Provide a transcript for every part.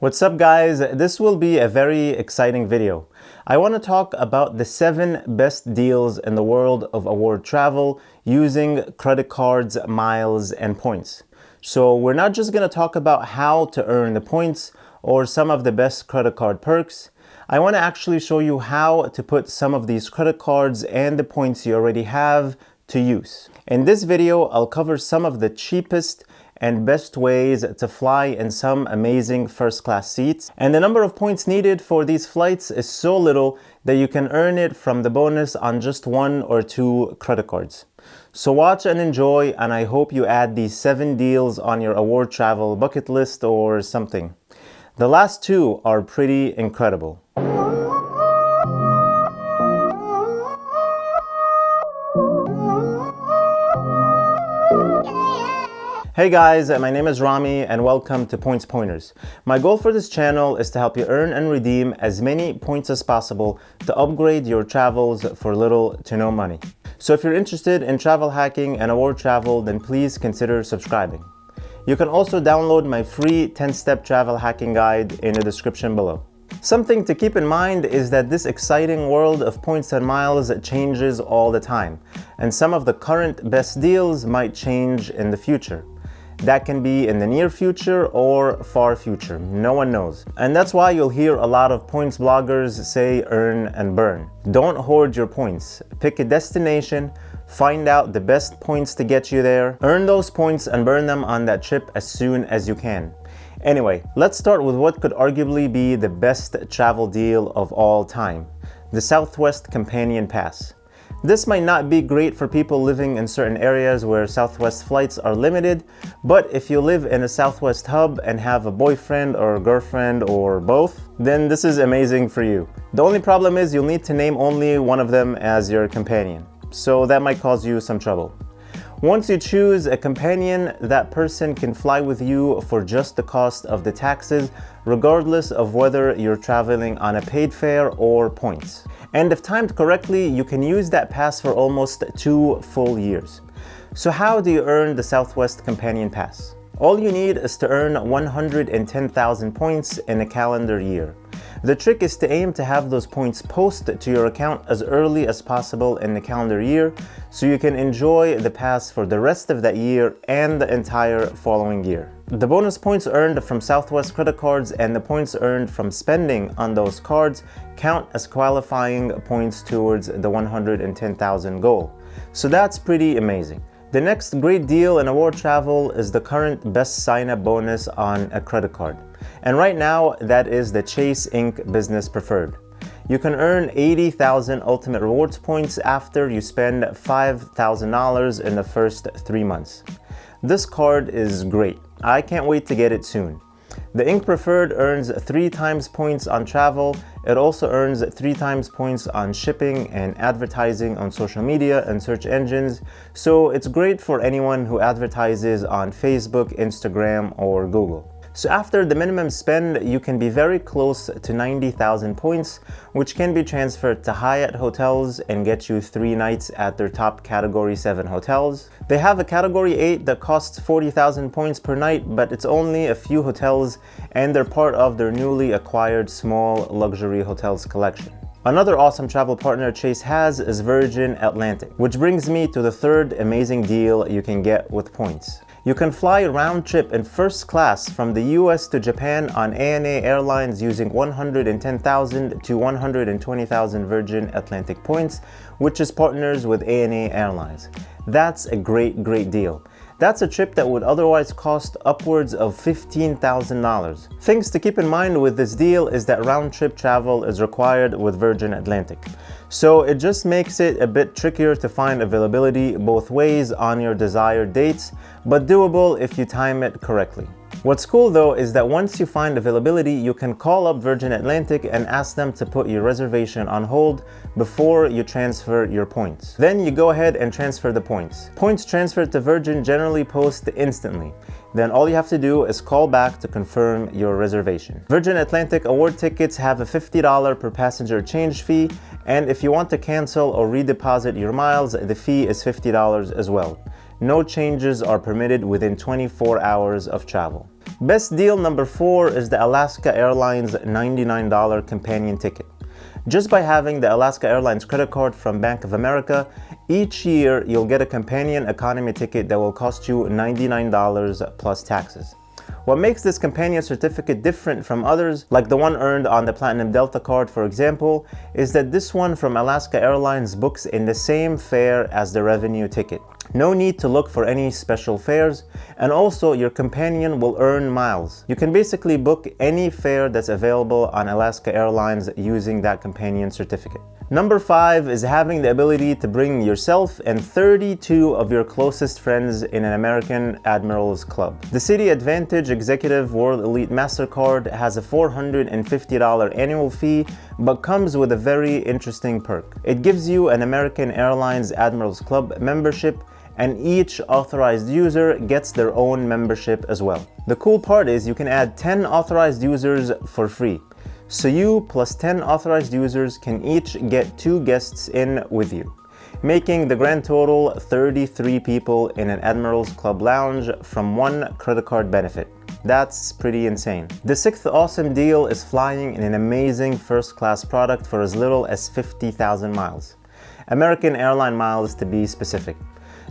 What's up guys? This will be a very exciting video. I want to talk about the 7 best deals in the world of award travel using credit cards, miles, and points. So we're not just going to talk about how to earn the points or some of the best credit card perks. I want to actually show you how to put some of these credit cards and the points you already have to use. In this video, I'll cover some of the cheapest and best ways to fly in some amazing first class seats. And the number of points needed for these flights is so little that you can earn it from the bonus on just 1 or 2 credit cards. So watch and enjoy, and I hope you add these 7 deals on your award travel bucket list or something. The last 2 are pretty incredible. Hey guys, my name is Rami and welcome to Points Pointers. My goal for this channel is to help you earn and redeem as many points as possible to upgrade your travels for little to no money. So if you're interested in travel hacking and award travel, then please consider subscribing. You can also download my free 10-step travel hacking guide in the description below. Something to keep in mind is that this exciting world of points and miles changes all the time, and some of the current best deals might change in the future. That can be in the near future or far future, no one knows. And that's why you'll hear a lot of points bloggers say earn and burn. Don't hoard your points. Pick a destination, find out the best points to get you there, earn those points and burn them on that trip as soon as you can. Anyway, let's start with what could arguably be the best travel deal of all time, the Southwest Companion Pass. This might not be great for people living in certain areas where Southwest flights are limited, but if you live in a Southwest hub and have a boyfriend or girlfriend or both, then this is amazing for you. The only problem is you'll need to name only one of them as your companion, so that might cause you some trouble. Once you choose a companion, that person can fly with you for just the cost of the taxes, regardless of whether you're traveling on a paid fare or points. And if timed correctly, you can use that pass for almost 2 full years. So how do you earn the Southwest Companion Pass? All you need is to earn 110,000 points in a calendar year. The trick is to aim to have those points posted to your account as early as possible in the calendar year so you can enjoy the pass for the rest of that year and the entire following year. The bonus points earned from Southwest credit cards and the points earned from spending on those cards count as qualifying points towards the 110,000 goal. So that's pretty amazing. The next great deal in award travel is the current best sign-up bonus on a credit card. And right now, that is the Chase Inc. Business Preferred. You can earn 80,000 Ultimate Rewards points after you spend $5,000 in the first 3 months. This card is great. I can't wait to get it soon. The Inc. Preferred earns 3 times points on travel. It also earns 3 times points on shipping and advertising on social media and search engines. So it's great for anyone who advertises on Facebook, Instagram, or Google. So after the minimum spend, you can be very close to 90,000 points, which can be transferred to Hyatt hotels and get you 3 nights at their top Category 7 hotels. They have a Category 8 that costs 40,000 points per night, but it's only a few hotels and they're part of their newly acquired small luxury hotels collection. Another awesome travel partner Chase has is Virgin Atlantic, which brings me to the 3rd amazing deal you can get with points. You can fly round trip in first class from the US to Japan on ANA Airlines using 110,000 to 120,000 Virgin Atlantic points, which is partners with ANA Airlines. That's a great deal. That's a trip that would otherwise cost upwards of $15,000. Things to keep in mind with this deal is that round-trip travel is required with Virgin Atlantic. So it just makes it a bit trickier to find availability both ways on your desired dates, but doable if you time it correctly. What's cool though is that once you find availability, you can call up Virgin Atlantic and ask them to put your reservation on hold before you transfer your points. Then you go ahead and transfer the points. Points transferred to Virgin generally post instantly. Then all you have to do is call back to confirm your reservation. Virgin Atlantic award tickets have a $50 per passenger change fee, and if you want to cancel or redeposit your miles, the fee is $50 as well. No changes are permitted within 24 hours of travel. Best deal number 4 is the Alaska Airlines $99 companion ticket. Just by having the Alaska Airlines credit card from Bank of America, each year you'll get a companion economy ticket that will cost you $99 plus taxes. What makes this companion certificate different from others, like the one earned on the Platinum Delta card for example, is that this one from Alaska Airlines books in the same fare as the revenue ticket. No need to look for any special fares, and also your companion will earn miles. You can basically book any fare that's available on Alaska Airlines using that companion certificate. Number 5 is having the ability to bring yourself and 32 of your closest friends in an American Admirals Club. The Citi Advantage Executive World Elite MasterCard has a $450 annual fee, but comes with a very interesting perk. It gives you an American Airlines Admirals Club membership, and each authorized user gets their own membership as well. The cool part is you can add 10 authorized users for free. So you plus 10 authorized users can each get 2 guests in with you, making the grand total 33 people in an Admirals Club lounge from one credit card benefit. That's pretty insane. The 6th awesome deal is flying in an amazing first class product for as little as 50,000 miles. American airline miles to be specific.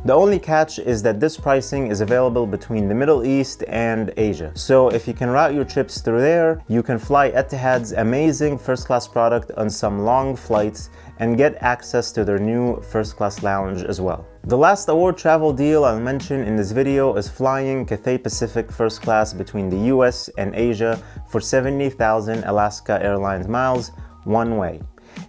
The only catch is that this pricing is available between the Middle East and Asia. So if you can route your trips through there, you can fly Etihad's amazing first class product on some long flights and get access to their new first class lounge as well. The last award travel deal I'll mention in this video is flying Cathay Pacific first class between the US and Asia for 70,000 Alaska Airlines miles one way.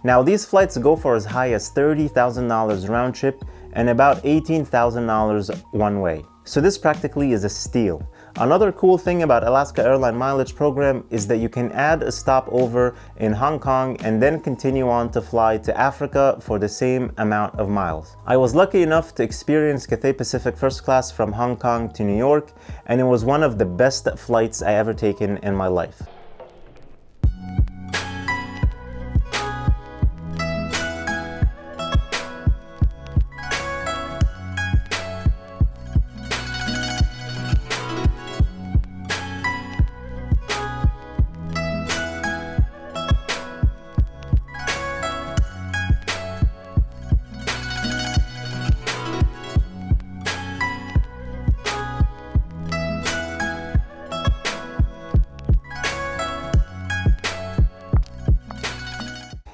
Now these flights go for as high as $30,000 round trip and about $18,000 one way. So this practically is a steal. Another cool thing about Alaska Airline Mileage Program is that you can add a stopover in Hong Kong and then continue on to fly to Africa for the same amount of miles. I was lucky enough to experience Cathay Pacific first class from Hong Kong to New York, and it was one of the best flights I ever taken in my life.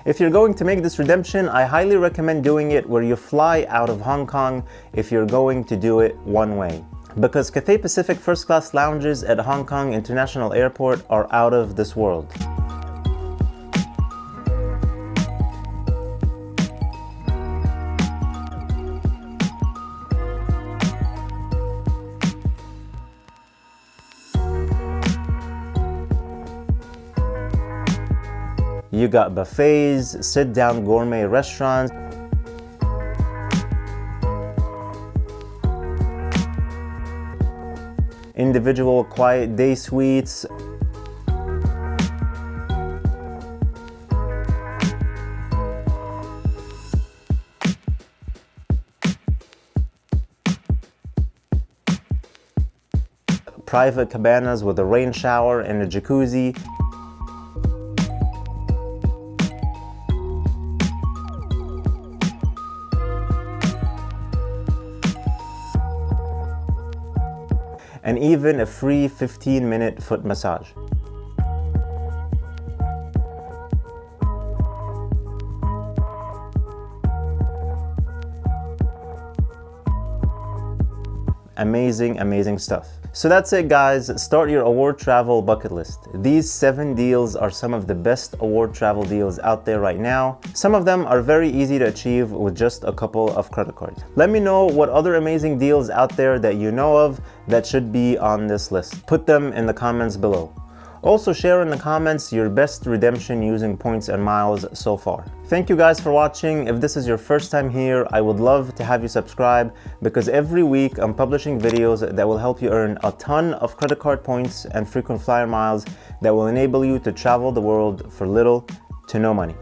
If you're going to make this redemption, I highly recommend doing it where you fly out of Hong Kong if you're going to do it one way. Because Cathay Pacific first class lounges at Hong Kong International Airport are out of this world. You got buffets, sit-down gourmet restaurants, individual quiet day suites, private cabanas with a rain shower and a jacuzzi, and even a free 15-minute foot massage. Amazing, amazing stuff. So that's it guys, start your award travel bucket list. These 7 deals are some of the best award travel deals out there right now. Some of them are very easy to achieve with just a couple of credit cards. Let me know what other amazing deals out there that you know of that should be on this list. Put them in the comments below. Also share in the comments your best redemption using points and miles so far. Thank you guys for watching. If this is your first time here, I would love to have you subscribe because every week I'm publishing videos that will help you earn a ton of credit card points and frequent flyer miles that will enable you to travel the world for little to no money.